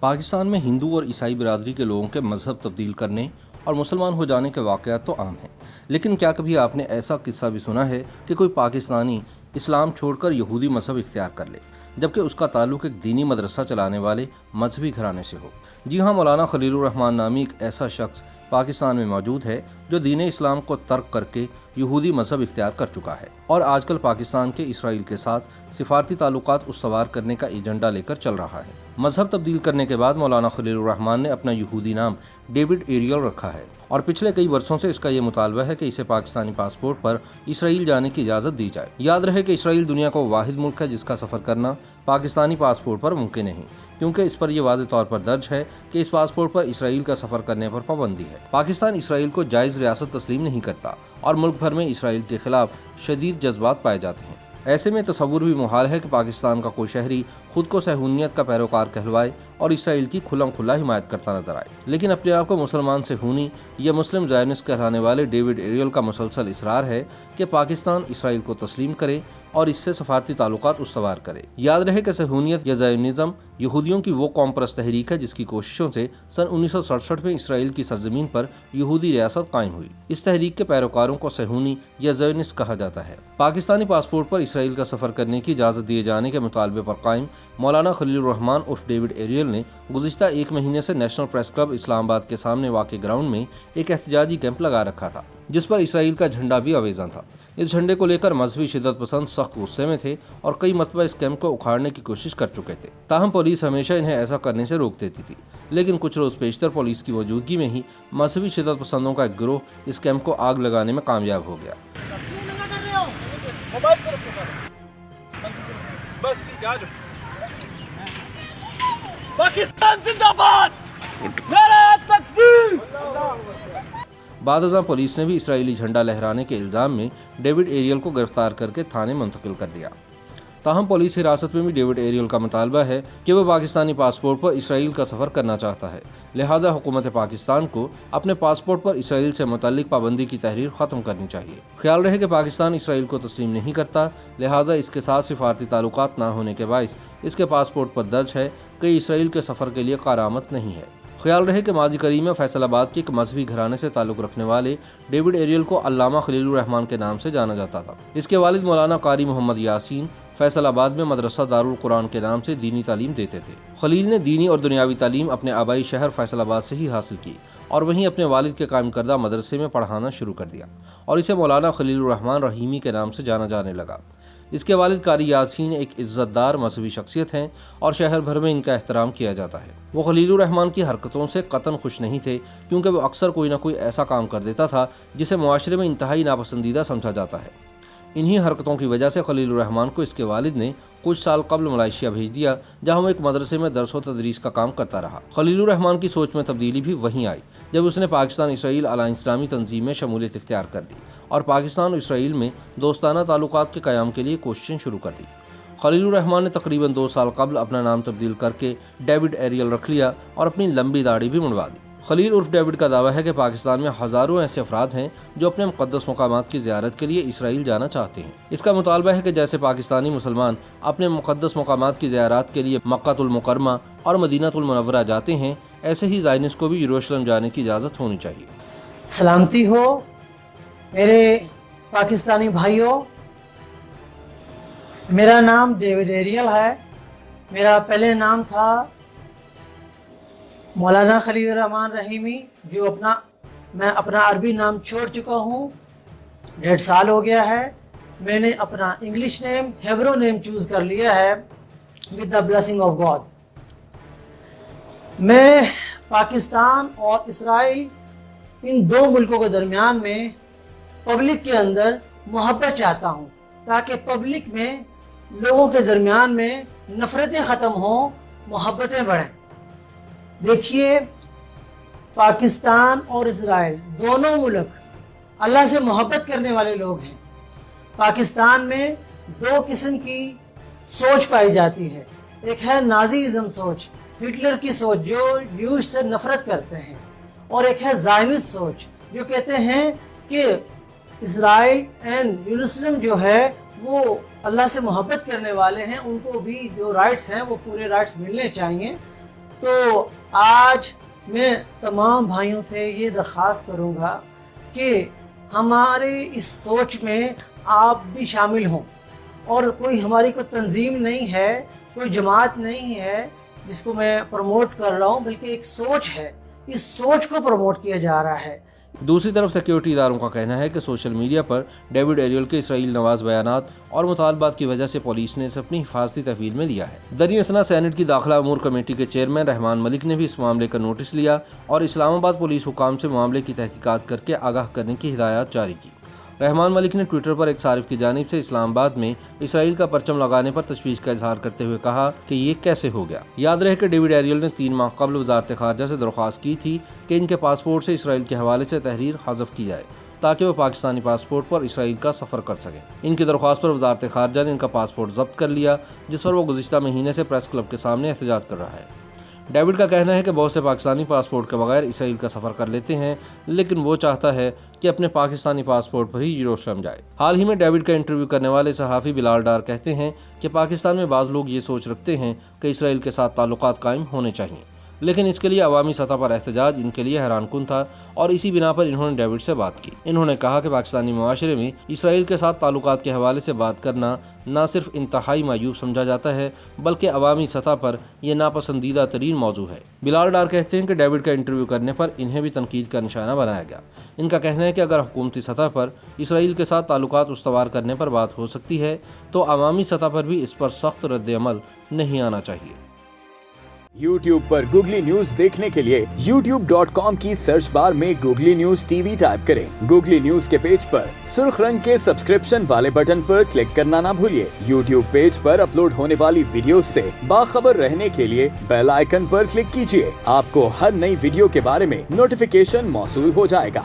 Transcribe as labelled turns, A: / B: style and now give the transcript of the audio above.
A: پاکستان میں ہندو اور عیسائی برادری کے لوگوں کے مذہب تبدیل کرنے اور مسلمان ہو جانے کے واقعات تو عام ہیں، لیکن کیا کبھی آپ نے ایسا قصہ بھی سنا ہے کہ کوئی پاکستانی اسلام چھوڑ کر یہودی مذہب اختیار کر لے، جبکہ اس کا تعلق ایک دینی مدرسہ چلانے والے مذہبی گھرانے سے ہو؟ جی ہاں، مولانا خلیل الرحمان نامی ایک ایسا شخص پاکستان میں موجود ہے جو دین اسلام کو ترک کر کے یہودی مذہب اختیار کر چکا ہے اور آج کل پاکستان کے اسرائیل کے ساتھ سفارتی تعلقات استوار کرنے کا ایجنڈا لے کر چل رہا ہے۔ مذہب تبدیل کرنے کے بعد مولانا خلیل الرحمان نے اپنا یہودی نام ڈیوڈ ایریل رکھا ہے اور پچھلے کئی برسوں سے اس کا یہ مطالبہ ہے کہ اسے پاکستانی پاسپورٹ پر اسرائیل جانے کی اجازت دی جائے۔ یاد رہے کہ اسرائیل دنیا کا واحد ملک ہے جس کا سفر کرنا پاکستانی پاسپورٹ پر ممکن نہیں، کیونکہ اس پر یہ واضح طور پر درج ہے کہ اس پاسپورٹ پر اسرائیل کا سفر کرنے پر پابندی ہے۔ پاکستان اسرائیل کو جائز ریاست تسلیم نہیں کرتا اور ملک بھر میں اسرائیل کے خلاف شدید جذبات پائے جاتے ہیں۔ ایسے میں تصور بھی محال ہے کہ پاکستان کا کوئی شہری خود کو صہیونیت کا پیروکار کہلوائے اور اسرائیل کی کھلم کھلا حمایت کرتا نظر آئے، لیکن اپنے آپ کو مسلمان سے ہونی یا مسلم زائونسٹ کہلانے والے ڈیوڈ ایریل کا مسلسل اصرار ہے کہ پاکستان اسرائیل کو تسلیم کرے اور اس سے سفارتی تعلقات استوار کرے۔ یاد رہے کہ صہیونیت یا زائونزم یہودیوں کی وہ قوم پرست تحریک ہے جس کی کوششوں سے سن 1967 میں اسرائیل کی سرزمین پر یہودی ریاست قائم ہوئی۔ اس تحریک کے پیروکاروں کو صہیونی یا زائونسٹ کہا جاتا ہے۔ پاکستانی پاسپورٹ پر اسرائیل کا سفر کرنے کی اجازت دیے جانے کے مطالبے پر قائم مولانا خلیل الرحمان عرف ڈیوڈ ایریل نے گزشتہ ایک مہینے سے نیشنل پریس کلب اسلام آباد کے سامنے واقع گراؤنڈ میں ایک احتجاجی کیمپ لگا رکھا تھا جس پر اسرائیل کا جھنڈا بھی آویزاں تھا۔ اس جھنڈے کو لے کر مذہبی شدت پسند سخت غصے میں تھے اور کئی مرتبہ اس کیمپ کو اکھاڑنے کی کوشش کر چکے تھے، تاہم پولیس ہمیشہ انہیں ایسا کرنے سے روک دیتی تھی۔ لیکن کچھ روز پیشتر پولیس کی موجودگی میں ہی مذہبی شدت پسندوں کا ایک گروہ اس کیمپ کو آگ لگانے میں کامیاب ہو گیا۔
B: پاکستان زندہ باد، نعرہ تکبیر۔
A: بعد ازاں پولیس نے بھی اسرائیلی جھنڈا لہرانے کے الزام میں ڈیوڈ ایریل کو گرفتار کر کے تھانے منتقل کر دیا۔ تاہم پولیس حراست میں بھی ڈیوڈ ایریل کا مطالبہ ہے کہ وہ پاکستانی پاسپورٹ پر اسرائیل کا سفر کرنا چاہتا ہے، لہذا حکومت پاکستان کو اپنے پاسپورٹ پر اسرائیل سے متعلق پابندی کی تحریر ختم کرنی چاہیے۔ خیال رہے کہ پاکستان اسرائیل کو تسلیم نہیں کرتا، لہذا اس کے ساتھ سفارتی تعلقات نہ ہونے کے باعث اس کے پاسپورٹ پر درج ہے کہ اسرائیل کے سفر کے لیے کارآمد نہیں ہے۔ خیال رہے کہ ماضی قریب میں فیصل آباد کے ایک مذہبی گھرانے سے تعلق رکھنے والے ڈیوڈ ایریل کو علامہ خلیل الرحمان کے نام سے جانا جاتا تھا۔ اس کے والد مولانا قاری محمد یاسین فیصل آباد میں مدرسہ دارالقرآن کے نام سے دینی تعلیم دیتے تھے۔ خلیل نے دینی اور دنیاوی تعلیم اپنے آبائی شہر فیصل آباد سے ہی حاصل کی اور وہیں اپنے والد کے قائم کردہ مدرسے میں پڑھانا شروع کر دیا اور اسے مولانا خلیل الرحمان رحیمی کے نام سے جانا جانے لگا۔ اس کے والد قاری یاسین ایک عزت دار مذہبی شخصیت ہیں اور شہر بھر میں ان کا احترام کیا جاتا ہے۔ وہ خلیل الرحمان کی حرکتوں سے قطعاً خوش نہیں تھے، کیونکہ وہ اکثر کوئی نہ کوئی ایسا کام کر دیتا تھا جسے معاشرے میں انتہائی ناپسندیدہ سمجھا جاتا ہے۔ انہی حرکتوں کی وجہ سے خلیل الرحمان کو اس کے والد نے کچھ سال قبل ملائیشیا بھیج دیا، جہاں وہ ایک مدرسے میں درس و تدریس کا کام کرتا رہا۔ خلیل الرحمان کی سوچ میں تبدیلی بھی وہیں آئی جب اس نے پاکستان اسرائیل الائنس اسلامی تنظیم میں شمولیت اختیار کر لی اور پاکستان اور اسرائیل میں دوستانہ تعلقات کے قیام کے لیے کوششیں شروع کر دی۔ خلیل الرحمان نے تقریباً 2 سال قبل اپنا نام تبدیل کر کے ڈیوڈ ایریل رکھ لیا اور اپنی لمبی داڑھی بھی منڈوا دی۔ خلیل عرف ڈیوڈ کا دعویٰ ہے کہ پاکستان میں ہزاروں ایسے افراد ہیں جو اپنے مقدس مقامات کی زیارت کے لیے اسرائیل جانا چاہتے ہیں۔ اس کا مطالبہ ہے کہ جیسے پاکستانی مسلمان اپنے مقدس مقامات کی زیارات کے لیے مکہ المکرمہ اور مدینہ المنورہ جاتے ہیں، ایسے ہی زائنس کو بھی یروشلم جانے کی اجازت ہونی چاہیے۔
C: سلامتی ہو میرے پاکستانی بھائیوں، میرا نام ڈیوڈ ایریل ہے۔ میرا پہلے نام تھا مولانا خلیل الرحمان رحیمی، جو میں اپنا عربی نام چھوڑ چکا ہوں، 1.5 سال ہو گیا ہے۔ میں نے اپنا انگلش نیم ہیبرو نیم چوز کر لیا ہے with the blessing of God. میں پاکستان اور اسرائیل ان 2 ملکوں کے درمیان میں پبلک کے اندر محبت چاہتا ہوں، تاکہ پبلک میں لوگوں کے درمیان میں نفرتیں ختم ہوں، محبتیں بڑھیں۔ دیکھیے، پاکستان اور اسرائیل دونوں ملک اللہ سے محبت کرنے والے لوگ ہیں۔ پاکستان میں 2 قسم کی سوچ پائی جاتی ہے، ایک ہے نازیزم سوچ، ہٹلر کی سوچ جو جیوش سے نفرت کرتے ہیں، اور ایک ہے زائنسٹ سوچ جو کہتے ہیں کہ اسرائیل اینڈ یروشلم جو ہے وہ اللہ سے محبت کرنے والے ہیں، ان کو بھی جو رائٹس ہیں وہ پورے رائٹس ملنے چاہیے۔ تو آج میں تمام بھائیوں سے یہ درخواست کروں گا کہ ہمارے اس سوچ میں آپ بھی شامل ہوں، اور کوئی ہماری کوئی تنظیم نہیں ہے، کوئی جماعت نہیں ہے جس کو میں پروموٹ کر رہا ہوں، بلکہ ایک سوچ ہے، اس سوچ کو پروموٹ کیا جا رہا ہے۔
A: دوسری طرف سیکیورٹی اداروں کا کہنا ہے کہ سوشل میڈیا پر ڈیوڈ ایریل کے اسرائیل نواز بیانات اور مطالبات کی وجہ سے پولیس نے اسے اپنی حفاظتی تحویل میں لیا ہے۔ دریں اثنا سینٹ کی داخلہ امور کمیٹی کے چیئرمین رحمان ملک نے بھی اس معاملے کا نوٹس لیا اور اسلام آباد پولیس حکام سے معاملے کی تحقیقات کر کے آگاہ کرنے کی ہدایات جاری کی۔ رحمان ملک نے ٹویٹر پر ایک صارف کی جانب سے اسلام آباد میں اسرائیل کا پرچم لگانے پر تشویش کا اظہار کرتے ہوئے کہا کہ یہ کیسے ہو گیا۔ یاد رہے کہ ڈیوڈ ایریل نے 3 ماہ قبل وزارت خارجہ سے درخواست کی تھی کہ ان کے پاسپورٹ سے اسرائیل کے حوالے سے تحریر حذف کی جائے تاکہ وہ پاکستانی پاسپورٹ پر اسرائیل کا سفر کر سکیں۔ ان کی درخواست پر وزارت خارجہ نے ان کا پاسپورٹ ضبط کر لیا، جس پر وہ گزشتہ مہینے سے پریس کلب کے سامنے احتجاج کر رہا ہے۔ ڈیوڈ کا کہنا ہے کہ بہت سے پاکستانی پاسپورٹ کے بغیر اسرائیل کا سفر کر لیتے ہیں، لیکن وہ چاہتا ہے کہ اپنے پاکستانی پاسپورٹ پر ہی یروشلم جائے۔ حال ہی میں ڈیوڈ کا انٹرویو کرنے والے صحافی بلال ڈار کہتے ہیں کہ پاکستان میں بعض لوگ یہ سوچ رکھتے ہیں کہ اسرائیل کے ساتھ تعلقات قائم ہونے چاہیے، لیکن اس کے لیے عوامی سطح پر احتجاج ان کے لیے حیران کن تھا اور اسی بنا پر انہوں نے ڈیوڈ سے بات کی۔ انہوں نے کہا کہ پاکستانی معاشرے میں اسرائیل کے ساتھ تعلقات کے حوالے سے بات کرنا نہ صرف انتہائی معیوب سمجھا جاتا ہے بلکہ عوامی سطح پر یہ ناپسندیدہ ترین موضوع ہے۔ بلال ڈار کہتے ہیں کہ ڈیوڈ کا انٹرویو کرنے پر انہیں بھی تنقید کا نشانہ بنایا گیا۔ ان کا کہنا ہے کہ اگر حکومتی سطح پر اسرائیل کے ساتھ تعلقات استوار کرنے پر بات ہو سکتی ہے تو عوامی سطح پر بھی اس پر سخت رد عمل نہیں آنا چاہیے۔
D: YouTube پر گوگلی نیوز دیکھنے کے لیے youtube.com کی سرچ بار میں googly news T V type کریں۔ گوگلی نیوز کے پیج پر سرخ رنگ کے سبسکرپشن والے بٹن پر کلک کرنا نہ بھولیے۔ YouTube پیج پر اپلوڈ ہونے والی ویڈیوز سے باخبر رہنے کے لیے بیل آئیکن پر کلک کیجیے۔ آپ کو ہر نئی ویڈیو کے بارے میں نوٹیفیکیشن موصول ہو جائے گا۔